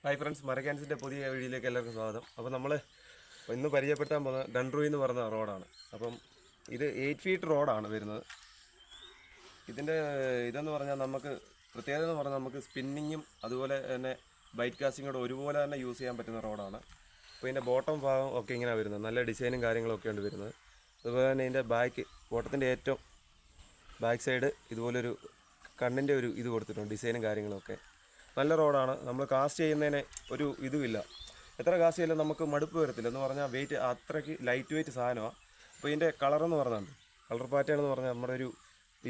Hi friends, മരക്കാൻസിൻ്റെ പുതിയ വീഡിയോയിലേക്ക് എല്ലാവർക്കും സ്വാഗതം. അപ്പോൾ നമ്മൾ ഇന്ന് പരിചയപ്പെടുത്താൻ പോകുന്നത് ഡൺട്രൂയി എന്ന് പറയുന്ന റോഡാണ്. അപ്പം ഇത് 8 ഫീറ്റ് റോഡാണ് വരുന്നത്. ഇതിൻ്റെ ഇതെന്ന് പറഞ്ഞാൽ നമുക്ക് പ്രത്യേകത എന്ന് പറഞ്ഞാൽ നമുക്ക് സ്പിന്നിങ്ങും അതുപോലെ തന്നെ ബൈറ്റ് കാസ്റ്റിങ്ങും കൂടെ ഒരുപോലെ തന്നെ യൂസ് ചെയ്യാൻ പറ്റുന്ന റോഡാണ്. അപ്പോൾ ഇതിൻ്റെ ബോട്ടം ഭാഗം ഒക്കെ ഇങ്ങനെയാണ് വരുന്നത്. നല്ല ഡിസൈനും കാര്യങ്ങളൊക്കെ ഉണ്ട് വരുന്നത്. അതുപോലെ തന്നെ ഇതിൻ്റെ ബോട്ടത്തിൻ്റെ ഏറ്റവും ബാക്ക് സൈഡ് ഇതുപോലൊരു കണ്ണിൻ്റെ ഒരു ഇത് കൊടുത്തിട്ടുണ്ട്, ഡിസൈനും കാര്യങ്ങളൊക്കെ. നല്ല റോഡാണ്. നമ്മൾ കാസ്റ്റ് ചെയ്യുന്നതിന് ഒരു ഇതുമില്ല, എത്ര കാസ്റ്റ് ചെയ്താലും നമുക്ക് മടുപ്പ് വരത്തില്ല. എന്ന് പറഞ്ഞാൽ വെയിറ്റ് അത്രയ്ക്ക് ലൈറ്റ് വെയിറ്റ് സാധനമാണ്. അപ്പോൾ ഇതിൻ്റെ കളറെന്ന് പറഞ്ഞാൽ കളർ പാറ്റേൺ എന്ന് പറഞ്ഞാൽ നമ്മുടെ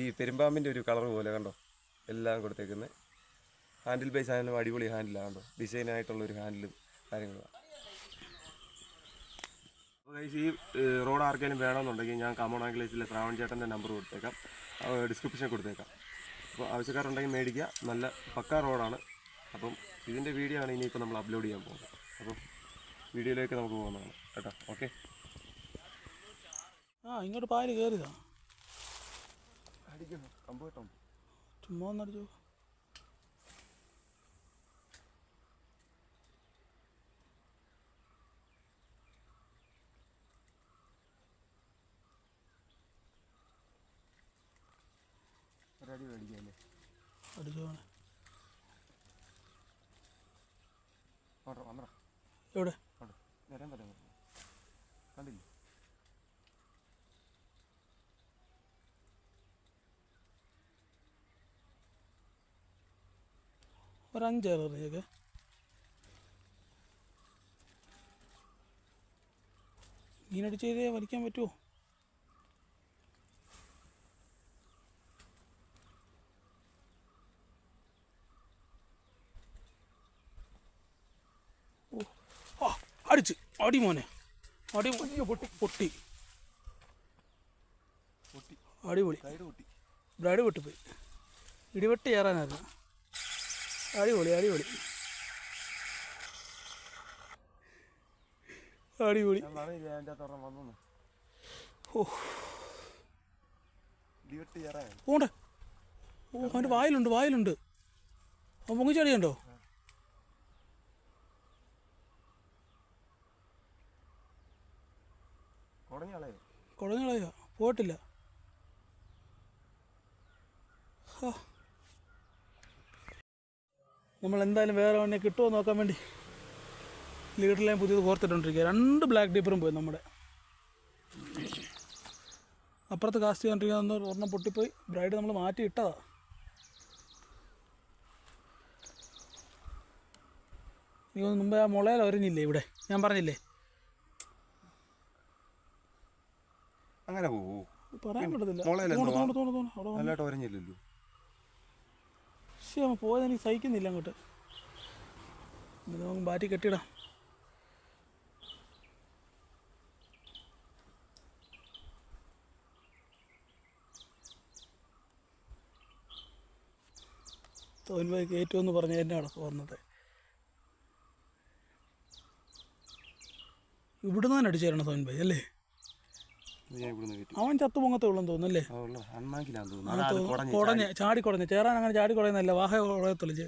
ഈ പെരുമ്പാമ്പിൻ്റെ ഒരു കളർ പോലെ കണ്ടോ എല്ലാം കൊടുത്തേക്കുന്നത്. ഹാൻഡിൽ ബേസ് ആയാലും അടിപൊളി ഹാൻഡിലാണ് കണ്ടോ, ഡിസൈനായിട്ടുള്ളൊരു ഹാൻഡിലും കാര്യങ്ങളാണ്. അപ്പോൾ ഈ റോഡ് ആർക്കെങ്കിലും വേണമെന്നുണ്ടെങ്കിൽ ഞാൻ കാമോൺ ആംഗ്ലേസിലെ ശ്രാവൺ ചേട്ടൻ്റെ നമ്പർ കൊടുത്തേക്കാം, ഡിസ്ക്രിപ്ഷനിൽ കൊടുത്തേക്കാം. അപ്പോൾ ആവശ്യക്കാരുണ്ടെങ്കിൽ മേടിക്കുക. നല്ല പക്കാ റോഡാണ്. അപ്പം ഇതിൻ്റെ വീഡിയോ ആണ് ഇനിയിപ്പോൾ നമ്മൾ അപ്ലോഡ് ചെയ്യാൻ പോകുന്നത്. അപ്പം വീഡിയോയിലേക്ക് നമുക്ക് പോകുന്നതാണ് കേട്ടോ. ഓക്കെ, ഇങ്ങോട്ട് പാല് കയറിയതാ. അടിക്കണം കമ്പോ ചുമ്മാ ഒന്നടിച്ചു. ഒരടി മേടിക്കാമല്ലേ? അടിച്ചോണേ. വന്നടാ. എവിടെ വരാൻ പറ്റാ കണ്ടില്ലേ? ഒരഞ്ചേറിയൊക്കെ മീനടിച്ച് ചെയ്തേ വലിക്കാൻ പറ്റുമോ? അടിച്ച് അടി മോനെ, അടി പൊട്ടി അടിപൊളി. ബ്രൈഡ് പൊട്ടിപ്പോയി, ഇടിവെട്ട് കയറാനായിരുന്നു. അടിപൊളി അടിപൊളി അടിപൊളി. പോണ്ടേ? ഓ, അവൻ്റെ വായിലുണ്ട്. അവൻ പൊങ്ങിച്ചടിയുണ്ടോ? കുടഞ്ഞളയ പോയിട്ടില്ല. നമ്മൾ എന്തായാലും വേറെ എണ്ണ കിട്ടുമോ നോക്കാൻ വേണ്ടി ലീഡറിലേയും പുതിയത് കോർത്തിട്ടുണ്ടിരിക്കുക. 2 ബ്ലാക്ക് ഡീപ്പറും പോയി. നമ്മുടെ അപ്പുറത്ത് കാസ്റ്റ് ചെയ്തുകൊണ്ടിരിക്കുന്ന ഒരെണ്ണം പൊട്ടിപ്പോയി. ബ്രൈഡ് നമ്മൾ മാറ്റി ഇട്ടതാ. നീ ഒന്ന് മുമ്പേ ആ മുളയിൽ ഒരഞ്ഞില്ലേ ഇവിടെ, ഞാൻ പറഞ്ഞില്ലേ? അങ്ങനെ പോവോ? പറയാൻ പറ്റത്തില്ല. പക്ഷേ പോയത് എനിക്ക് സഹിക്കുന്നില്ല അങ്ങോട്ട്. നമുക്ക് ബാറ്റി കെട്ടിടാം. തോൽവായി കയറ്റുമെന്ന് പറഞ്ഞ എന്നാണ് ഓർന്നത്. ഇവിടുന്ന് തന്നെ അടിച്ചു തരണം സോൻഭായി അല്ലേ? അവൻ ചത്തു പൊങ്ങത്തേ ഉള്ളെന്ന് തോന്നുന്നല്ലേ? ചാടി കുടഞ്ഞ് ചേരാൻ അങ്ങനെ ചാടി കുടയുന്നല്ല, വാഹ കുടയത്തുള്ളൂ.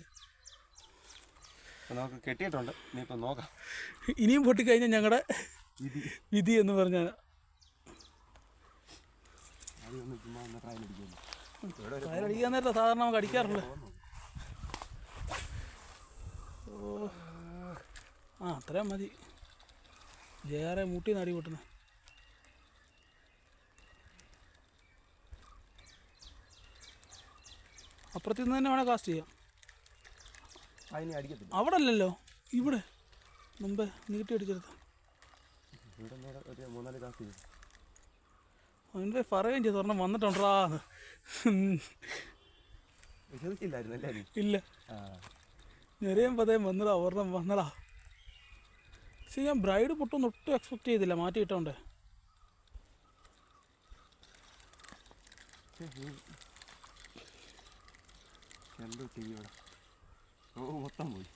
കെട്ടിയിട്ടുണ്ട്, ഇനിയും പൊട്ടിക്കഴിഞ്ഞാൽ ഞങ്ങളുടെ വിധി എന്ന് പറഞ്ഞാൽ. ട്രയലടിക്കാൻ നേരത്തെ സാധാരണ നമുക്ക് അടിക്കാറുള്ളത്. ഓ അത്രയും മതി. ജയാറെ മൂട്ടി നടി കൂട്ടുന്നത്. അപ്പുറത്തു നിന്ന് തന്നെ വേണേൽ കാസ്റ്റ് ചെയ്യാം. അവിടെ അല്ലല്ലോ, ഇവിടെ മുമ്പേ നീട്ടി അടിച്ചെടുത്ത അവൻ്റെ പറയുകയും ചെയ്തു ഒരെണ്ണം വന്നിട്ടുണ്ടാന്ന്. ഇല്ല, നിറയും പതയും വന്നടാ, ഒരെണ്ണം വന്നടാ. പക്ഷെ ഞാൻ ബ്രൈഡ് പൊട്ടൊന്നും ഒട്ടും എക്സ്പെക്ട് ചെയ്തില്ല, മാറ്റിയിട്ടോണ്ടേ. മൊത്തം പോയി.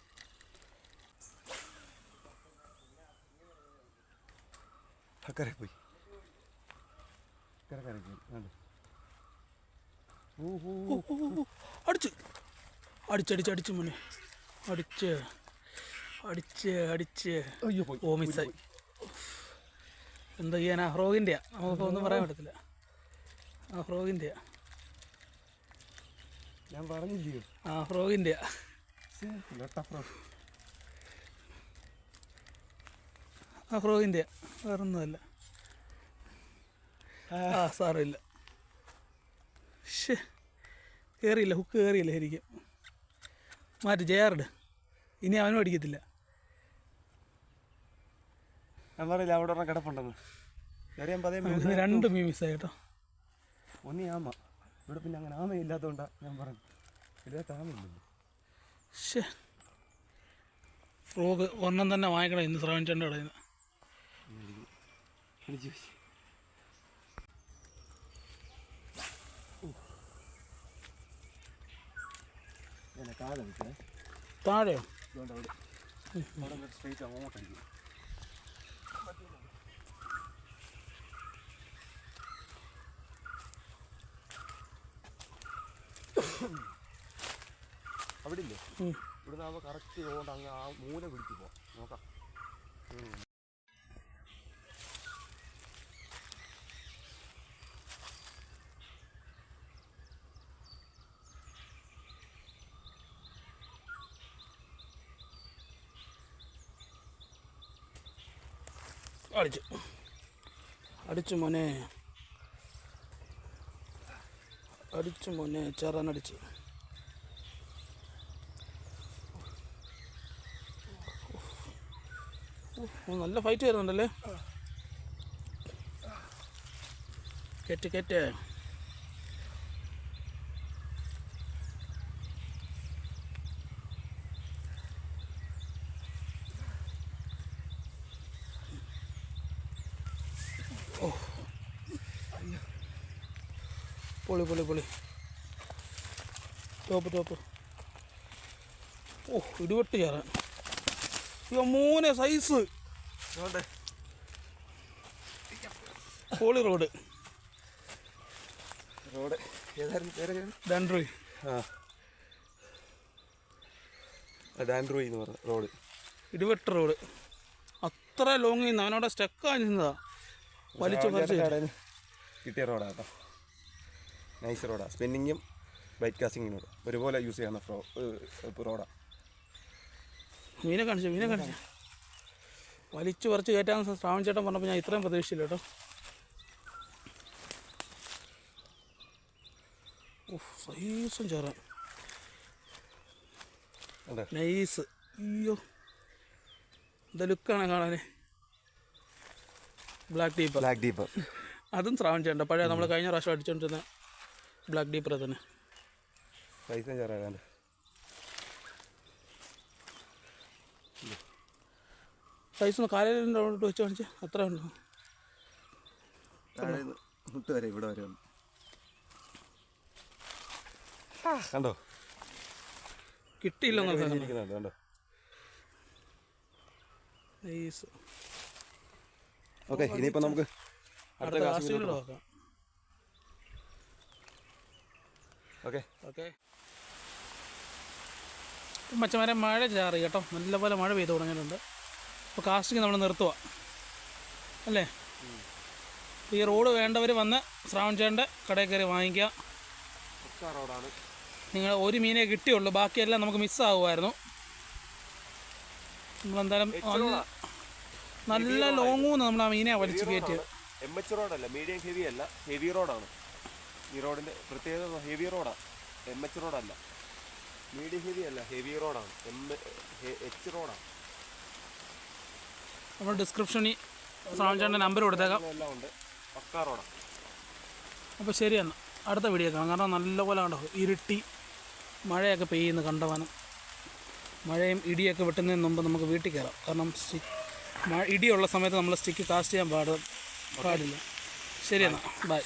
അക്കരെ പോയി. അടിച്ച് മോനെ, അടിച്ച് അടിച്ച് അയ്യോ പോയി. ഓ മിസ്സായി. എന്താ ചെയ്യാനാ, ഫ്രോഗിൻ്റെയാ, നമുക്കിപ്പോൾ ഒന്നും പറയാൻ പറ്റത്തില്ല. ആ ഫ്രോഗിൻ്റെയാ, ഞാൻ പറഞ്ഞില്ലയോ ആ ഫ്രോഗിൻ്റെയാ. ആ ഫ്രോഗിൻ്റെയാ, വേറൊന്നുമല്ല. ആ സാരമില്ല. കയറിയില്ല, ഹുക്ക് കയറിയില്ല ശരിക്കും. മാറ്റി ജയാറുണ്ട്, ഇനി അവനും അടിക്കത്തില്ല. ഞാൻ പറയില്ല അവിടെ ഒരെണ്ണം കിടപ്പുണ്ടെന്ന്. ഇന്ന് 2 മീൻ മിസ്സായി കേട്ടോ. ഒന്നി ആമ ഇവിടെ, പിന്നെ അങ്ങനെ ആമയില്ലാത്തതുകൊണ്ടാണ് ഞാൻ പറഞ്ഞു. ഇതിനകത്ത് ആമയില്ലല്ലോ. ഫ്രോഗ് ഒരെണ്ണം തന്നെ വാങ്ങിക്കണം ഇന്ന് ശ്രമിച്ചേണ്ട കടയിൽ നിന്ന്. താഴെയോ? സ്ട്രൈറ്റ് അങ്ങോട്ടടിക്കും. അവിടെ ഇല്ലേ, ഇവിടെ നിന്ന് കറക്റ്റ് കൊണ്ട് അങ്ങ് ആ മൂല പിടിച്ചു പോവാം. നോക്കാം. അടിച്ചു മോനെ, ചേറാനടിച്ചു. നല്ല ഫൈറ്റ് വരുന്നുണ്ടല്ലേ. കെറ്റ് പൊളി. ടോപ്പ്. ഓ ഇടിവെട്ട് ചേരാൻ. മോനെ സൈസ് പോളി റോഡ് ഡാൻഡ്രോയ്. ഡാൻഡ്രോയ് എന്ന് പറഞ്ഞ റോഡ്, ഇടിവെട്ട് റോഡ്. അത്ര ലോങ്ങിൽ നിന്ന് അവനോടെ സ്റ്റക്കായി നിന്നതാ, വലിച്ചു കിട്ടിയ റോഡാ കേട്ടോ. നൈസ് റോഡാ. സ്പിന്നിങ്ങും ബൈക്ക് കാസ്റ്റിങ്ങിനോട് ഒരുപോലെ യൂസ് ചെയ്യുന്ന റോഡാ. മീനെ കാണിച്ചു. വലിച്ചു പറിച്ച് കയറ്റാൻ ശ്രാവൺ ചേട്ടൻ പറഞ്ഞപ്പോൾ ഞാൻ ഇത്രയും പ്രതീക്ഷിച്ചില്ല കേട്ടോ. സൈസും ചേരാൻ നൈസ്. അയ്യോ എന്താ ലുക്കാണ് കാണാൻ. ബ്ലാക്ക് ഡീപ്പർ അതും ശ്രാവൺ ചേട്ടൻ പഴയ നമ്മൾ കഴിഞ്ഞ പ്രാവശ്യം അടിച്ചുകൊണ്ടിരുന്ന ബ്ലാക്ക് ഡീപ്പർ തന്നെ. സൈസും ചേരാൻ സൈസ് കാലിൻ്റെ അവിടെ വെച്ച് കാണിച്ച് അത്ര ഉണ്ടോ? മുട്ട് വരെ ഇവിടെ വരെ ഉണ്ട്. കണ്ടോ, കിട്ടിയില്ല. കണ്ടോ. ഓക്കെ, ഇനിയിപ്പോൾ നമുക്ക് അടുത്ത കാസ്റ്റിംഗ് നോക്കാം. ഓക്കെ മച്ചമാരെ മഴ ചാറി കേട്ടോ, നല്ലപോലെ മഴ പെയ്തു തുടങ്ങിയിട്ടുണ്ട്. അപ്പോൾ കാസ്റ്റിംഗ് നമ്മൾ നിർത്തുക അല്ലേ. ഈ റോഡ് വേണ്ടവർ വന്ന് ശ്രാവൺ ചേട്ടൻ്റെ കടയിൽ കയറി വാങ്ങിക്കുക. റോഡാണ്. നിങ്ങൾ ഒരു മീനെ കിട്ടിയുള്ളൂ, ബാക്കിയെല്ലാം നമുക്ക് മിസ്സാകുമായിരുന്നു. നമ്മളെന്തായാലും നല്ല ലോങ്ങൂന്ന് നമ്മൾ ആ മീനെ വലിച്ചു കയറ്റിയത്. MH റോഡല്ല, മീഡിയം ഹെവി അല്ല, ഹെവി റോഡാണ്. ഈ റോഡിൻ്റെ പ്രത്യേകത ഹെവി റോഡാണ്. MH റോഡല്ല, മീഡിയം ഹെവി അല്ല, ഹെവി റോഡാണ്. H റോഡാണ്. നമ്മൾ ഡിസ്ക്രിപ്ഷനിൽ ശ്രാവൺ ചേട്ടൻ്റെ നമ്പർ കൊടുത്തേക്കാം. എല്ലാം ഉണ്ട്. പക്കാ റോഡാണ്. അപ്പോൾ ശരി, എന്നാൽ അടുത്ത വീഡിയോ കാണാം. കാരണം നല്ലപോലെ കണ്ടോ ഇരുട്ടി മഴയൊക്കെ പെയ്യുന്നു കണ്ടവാനം. മഴയും ഇടിയൊക്കെ വെട്ടുന്നതിന് മുമ്പ് നമുക്ക് വീട്ടിൽ കയറാം. കാരണം ഇടിയുള്ള സമയത്ത് നമ്മൾ സ്റ്റിക്ക് കാസ്റ്റ് ചെയ്യാൻ പാടില്ല. ശരി എന്നാൽ ബൈ.